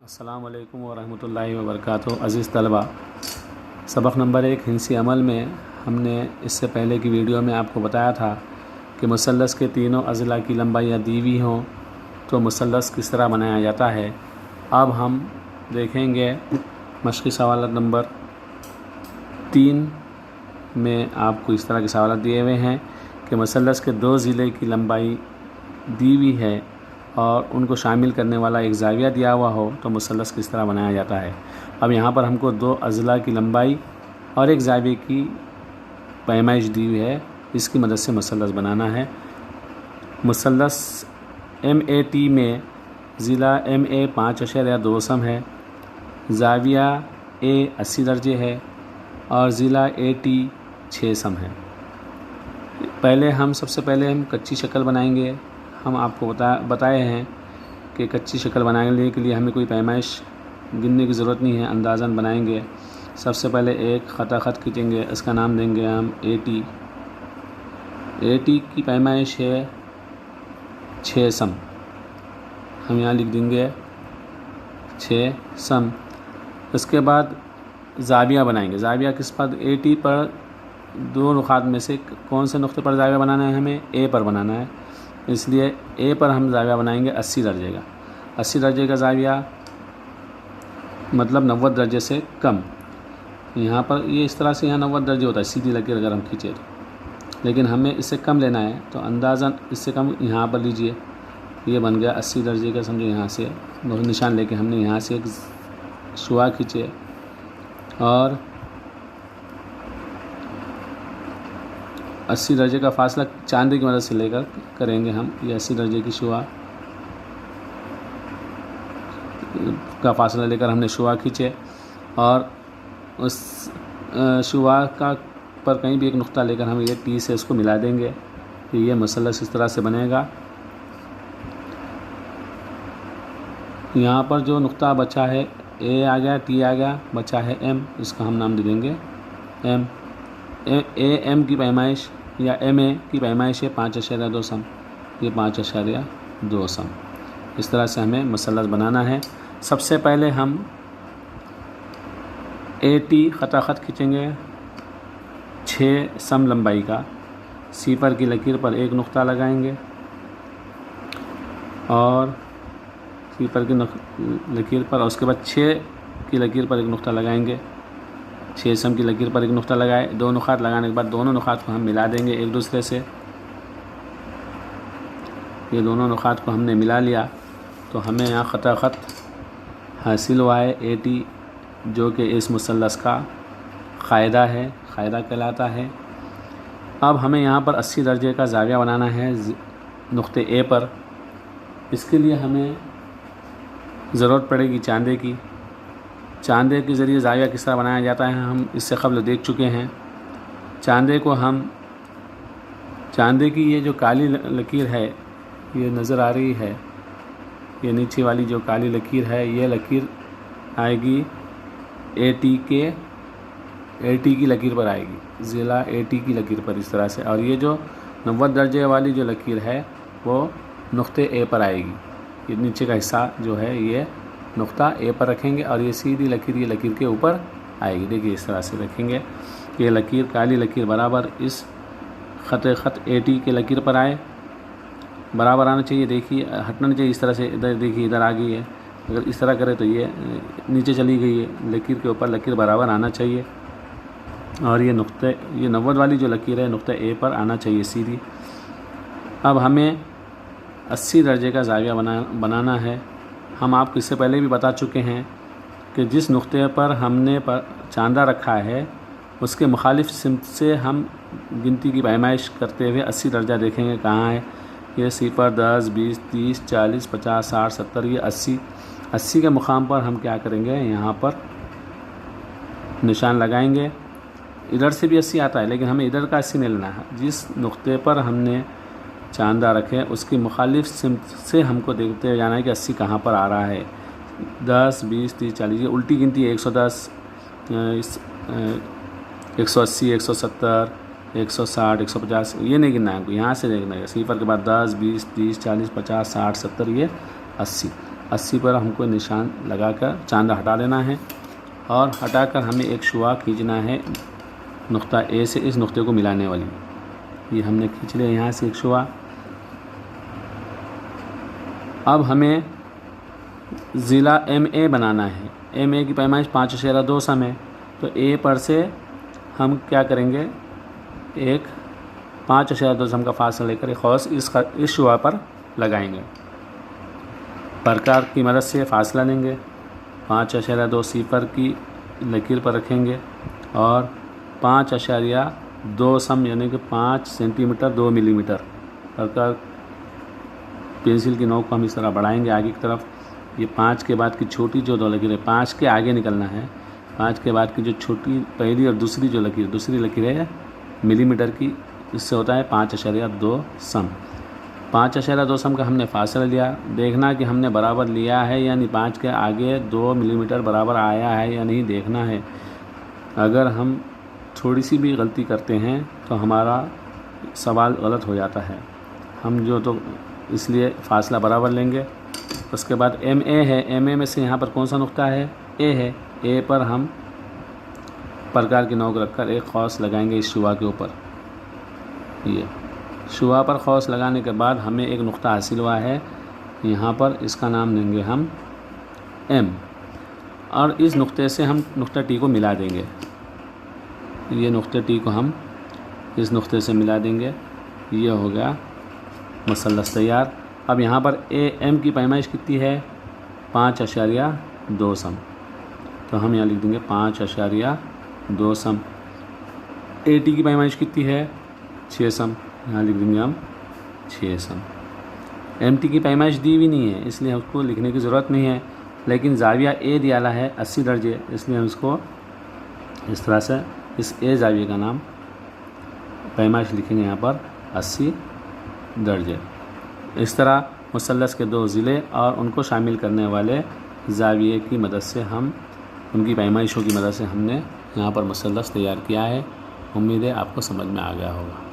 अस्सलाम वालेकुम वरहमतुल्लाहि वबरकातुहू। अज़ीज़ तलबा, सबक नंबर 1 हिंसी अमल में हमने इससे पहले की वीडियो में आपको बताया था कि मुसल्लस के तीनों अज़ला की लंबाइयाँ दी हुई हों तो मुसल्लस किस तरह बनाया जाता है। अब हम देखेंगे मश्क़ी सवाल नंबर 3 में आपको इस तरह के सवाल दिए हुए हैं कि मुसल्लस के 2 ज़िले की लंबाई दी हुई है और उनको शामिल करने वाला एक ज़ाविया दिया हुआ हो तो मुसल्लस किस तरह बनाया जाता है। अब यहाँ पर हमको 2 अज़ला की लंबाई और एक ज़ाविये की पैमाइश दी हुई है, इसकी मदद से मुसल्लस बनाना है। मुसल्लस MAT में ज़िला MA 5.2 है, ज़ाविया A 80 दर्जे है और ज़िला AT 6 सम है। सबसे पहले हम कच्ची शक्ल बनाएंगे। हम आपको बताए हैं कि कच्ची शक्ल बनाने के लिए हमें कोई पैमाइश गिनने की ज़रूरत नहीं है, अंदाज़न बनाएंगे। सबसे पहले एक ख़त खींचेंगे, इसका नाम देंगे हम AT की पैमाइश है 6 सम। हम यहाँ लिख देंगे 6 सम। उसके बाद ज़ाविया बनाएंगे। ज़ाविया किस पर? AT पर 2 नुक़ात में से कौन से नुक़्ते पर ज़ाविया बनाना है? हमें A पर बनाना है, इसलिए A पर हम ज़ाविया बनाएंगे 80 दर्जे का। 80 दर्जे का ज़ाविया मतलब 90 दर्जे से कम। यहाँ पर ये इस तरह से यहाँ 90 दर्जे होता है सीधी लकीर अगर हम खींचे तो, लेकिन हमें इससे कम लेना है तो अंदाज़न इससे कम यहाँ पर लीजिए। ये बन गया 80 दर्जे का, समझो। यहाँ से बहुत निशान लेके हमने यहाँ से एक शुआ खींचे और 80 दर्जे का फासला चांदे की मदद से लेकर करेंगे हम। ये 80 दर्जे की शुआ का फासला लेकर हमने शुआ खींचे और उस शुआ का पर कहीं भी एक नुक्ता लेकर हम ये T से इसको मिला देंगे तो ये मुसल्लस इस तरह से बनेगा। यहाँ पर जो नुक्ता बचा है A आ गया, T आ गया, बचा है M, इसका हम नाम दे देंगे M। AM की पैमाइश या MA की पैमाइश है 5.2 सम। ये 5.2 सम। इस तरह से हमें मुसल्लस बनाना है। सबसे पहले हम AT ख़त खींचेंगे 6 सम लंबाई का। C पर की लकीर पर एक नुक्ता लगाएंगे और C पर की लकीर पर, और उसके बाद 6 की लकीर पर एक नुक्ता लगाएंगे। 6 सम की लकीर पर एक नुक्ता लगाए। 2 नुक़ात लगाने के बाद दोनों नुक़ात को हम मिला देंगे एक दूसरे से। ये दोनों नुक़ात को हमने मिला लिया तो हमें यहाँ ख़त हासिल हुआ है AT, जो कि इस मुसल्लस का क़ायदा है, क़ायदा कहलाता है। अब हमें यहाँ पर 80 दर्जे का ज़ाविया बनाना है नुक़्ते A पर। इसके लिए हमें ज़रूरत पड़ेगी चांदे की। चांदे के ज़रिए ज़ाविया किस तरह बनाया जाता है हम इससे क़ब्ल देख चुके हैं। चांदे की ये जो काली लकीर है, ये नज़र आ रही है, ये नीचे वाली जो काली लकीर है, ये लकीर आएगी AT की लकीर पर आएगी, ज़िला AT की लकीर पर इस तरह से। और ये जो 90 दर्जे वाली जो लकीर है वो नुक़्ते A पर आएगी। ये नीचे का हिस्सा जो है ये नुक़्ता A पर रखेंगे और ये सीधी लकीर ये लकीर के ऊपर आएगी। देखिए इस तरह से रखेंगे। ये लकीर, काली लकीर बराबर इस ख़त AT के लकीर पर आए, बराबर आना चाहिए। देखिए हटना नहीं चाहिए इस तरह से। इधर देखिए, इधर आ गई है। अगर इस तरह करें तो ये नीचे चली गई है लकीर के ऊपर। लकीर बराबर आना चाहिए और ये 90 वाली जो लकीर है नुक़्ते A पर आना चाहिए सीधी। अब हमें 80 दर्जे का ज़ाविया बनाना है। हम आपको इससे पहले भी बता चुके हैं कि जिस नुक़्ते पर हमने चांदा रखा है उसके मुखालिफ सिमत से हम गिनती की पैमाइश करते हुए 80 दर्जा देखेंगे कहाँ है। ये C पर 10, 20, 30, 40, 50, 60, 70, ये 80 के मुकाम पर हम क्या करेंगे, यहाँ पर निशान लगाएंगे। इधर से भी 80 आता है लेकिन हमें इधर का 80 नहीं लेना है। जिस नुक़्ते पर हमने चांदा रखे उसकी मुखालिफ सिमत से हमको देखते हुए जाना है कि 80 कहाँ पर आ रहा है। 10, 20, 30, 40, ये उल्टी गिनती है। 110, 180, 170, 160, 150, ये नहीं गिनना है हमको, यहाँ से देखना है। सिफर के बाद 10, 20, 30, 40, 50, 60, 70, ये 80। 80 पर हमको निशान लगाकर चांद हटा देना है और हटाकर हमें एक शुआ खींचना है नुक्ता ए से इस नुक्ते को मिलाने वाली। ये हमने खींच लिया यहाँ से एक शुआ। अब हमें ज़िला MA बनाना है। MA की पैमाइश 5.2 सम है। तो A पर से हम क्या करेंगे, एक 5.2 सम का फासला लेकर एक खौस इस शुआ पर लगाएंगे। प्रकार की मदद से फासला लेंगे, 5.2 सिफर की लकीर पर रखेंगे और 5.2 सम यानी कि 5 सेंटीमीटर 2 मिलीमीटर प्रकार पेंसिल की नोक को हम इस तरह बढ़ाएंगे आगे की तरफ। ये 5 के बाद की छोटी जो 2 लकीर है, 5 के आगे निकलना है। 5 के बाद की जो छोटी पहली और दूसरी जो लकीर, दूसरी लकीर है मिलीमीटर की, इससे होता है 5.2 सम। 5.2 सम का हमने फासला लिया। देखना कि हमने बराबर लिया है यानी 5 के आगे 2 मिलीमीटर बराबर आया है या नहीं देखना है। अगर हम थोड़ी सी भी गलती करते हैं तो हमारा सवाल गलत हो जाता है। हम जो तो इसलिए फ़ासला बराबर लेंगे। उसके बाद MA है, MA में से यहाँ पर कौन सा नुक्ता है, A है। A पर हम प्रकार की नोक रखकर एक खौस लगाएंगे इस शुआ के ऊपर। ये शुआ पर खौस लगाने के बाद हमें एक नुक्ता हासिल हुआ है यहाँ पर, इसका नाम देंगे हम M और इस नुक्ते से हम नुक्ता T को मिला देंगे। ये नुक्ते T को हम इस नुक्ते से मिला देंगे। ये हो गया मसल्लस तैयार। अब यहाँ पर AM की पैमाइश कितनी है, 5.2 सम। तो हम यहाँ लिख देंगे 5.2 सम। AT की पैमाइश कितनी है, 6 सम। यहाँ लिख देंगे हम 6 सम। MT की पैमाइश दी भी नहीं है इसलिए उसको लिखने की ज़रूरत नहीं है, लेकिन ज़ाविया A दिया है 80 दर्जे, इसलिए हम इसको इस तरह से इस A ज़ाविये का नाम पैमाइश लिखेंगे यहाँ पर 80 दर्जे। इस तरह मुसल्लस के 2 ज़िले और उनको शामिल करने वाले ज़ाविये की मदद से हम उनकी पैमाइशों की मदद से हमने यहाँ पर मुसल्लस तैयार किया है। उम्मीद है आपको समझ में आ गया होगा।